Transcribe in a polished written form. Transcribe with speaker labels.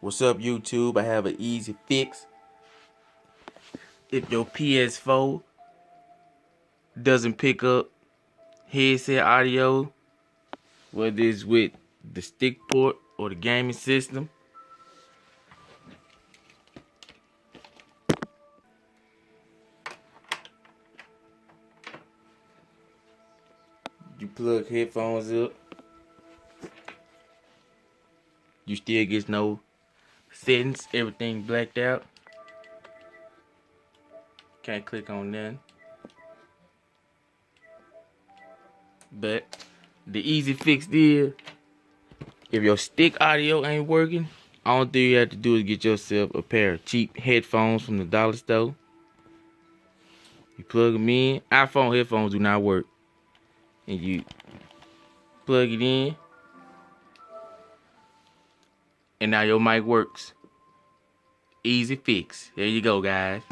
Speaker 1: What's up, YouTube? I have an easy fix. If your PS4 doesn't pick up headset audio, whether it's with the stick port or the gaming system, you plug headphones up, you still get no settings, everything blacked out. Can't click on nothing. But the easy fix is, if your stick audio ain't working, all thing you have to do is get yourself a pair of cheap headphones from the dollar store. You plug them in. iPhone headphones do not work. And you plug it in, and now your mic works. Easy fix. There you go, guys.